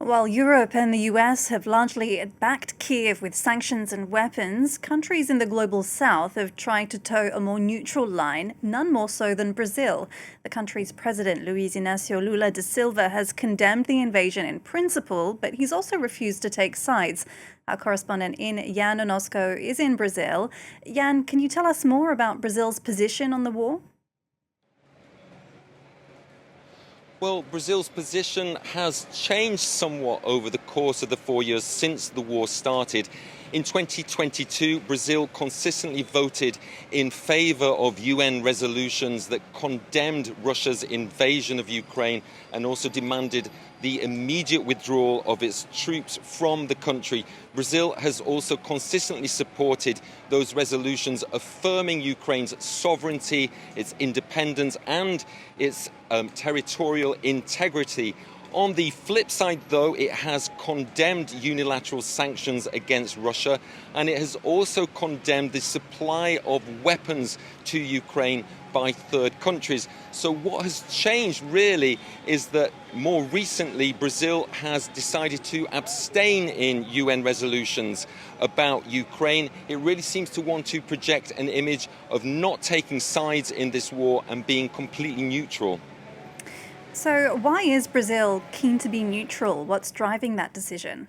While Europe and the US have largely backed Kyiv with sanctions and weapons, countries in the global south have tried to toe a more neutral line, none more so than Brazil. The country's president, Luiz Inácio Lula da Silva, has condemned the invasion in principle, but he's also refused to take sides. Our correspondent in Onoszko is in Brazil. Jan, can you tell us more about Brazil's position on the war? Well, Brazil's position has changed somewhat over the course of the 4 years since the war started. In 2022, Brazil consistently voted in favor of UN resolutions that condemned Russia's invasion of Ukraine and also demanded the immediate withdrawal of its troops from the country. Brazil has also consistently supported those resolutions affirming Ukraine's sovereignty, its independence, and its territorial integrity. On the flip side, though, it has condemned unilateral sanctions against Russia, and it has also condemned the supply of weapons to Ukraine by third countries. So what has changed really is that more recently Brazil has decided to abstain in UN resolutions about Ukraine. It really seems to want to project an image of not taking sides in this war and being completely neutral. So why is Brazil keen to be neutral? What's driving that decision?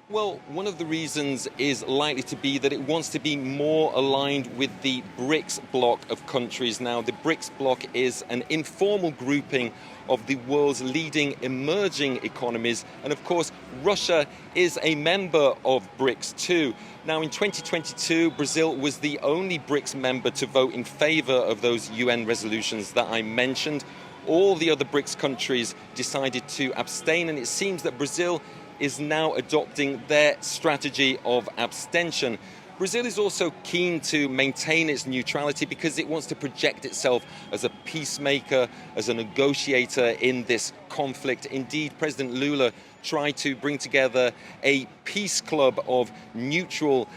Well, one of the reasons is likely to be that it wants to be more aligned with the BRICS bloc of countries. Now, the BRICS bloc is an informal grouping of the world's leading emerging economies. And of course, Russia is a member of BRICS too. Now, in 2022, Brazil was the only BRICS member to vote in favor of those UN resolutions that I mentioned. All the other BRICS countries decided to abstain, and it seems that Brazil is now adopting their strategy of abstention. Brazil is also keen to maintain its neutrality because it wants to project itself as a peacemaker, as a negotiator in this conflict. Indeed, President Lula tried to bring together a peace club of neutral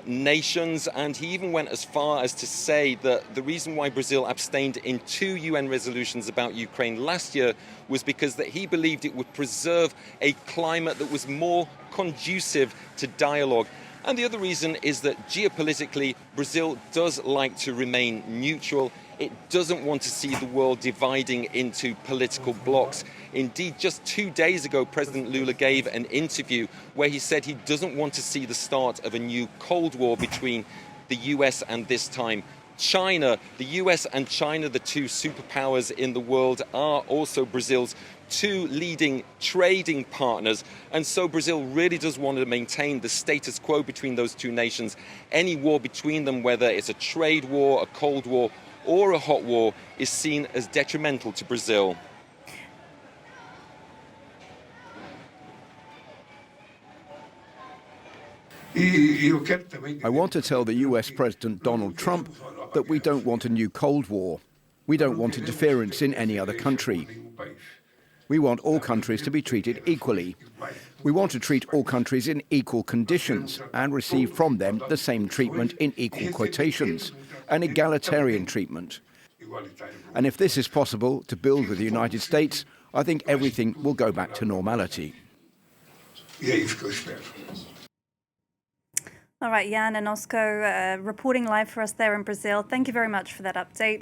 nations, and he even went as far as to say that the reason why Brazil abstained in 2 UN resolutions about Ukraine last year was because that he believed it would preserve a climate that was more conducive to dialogue. And the other reason is that geopolitically, Brazil does like to remain neutral. It doesn't want to see the world dividing into political blocs. Indeed, just 2 days ago, President Lula gave an interview where he said he doesn't want to see the start of a new Cold War between the US and this time China. The US and China, the 2 superpowers in the world, are also Brazil's 2 leading trading partners. And so Brazil really does want to maintain the status quo between those 2 nations. Any war between them, whether it's a trade war, a Cold War, or a hot war, is seen as detrimental to Brazil. I want to tell the US President Donald Trump that we don't want a new Cold War. We don't want interference in any other country. We want all countries to be treated equally. We want to treat all countries in equal conditions and receive from them the same treatment in equal quotations, an egalitarian treatment. And if this is possible to build with the United States, I think everything will go back to normality. All right, Jan Onoszko reporting live for us there in Brazil. Thank you very much for that update.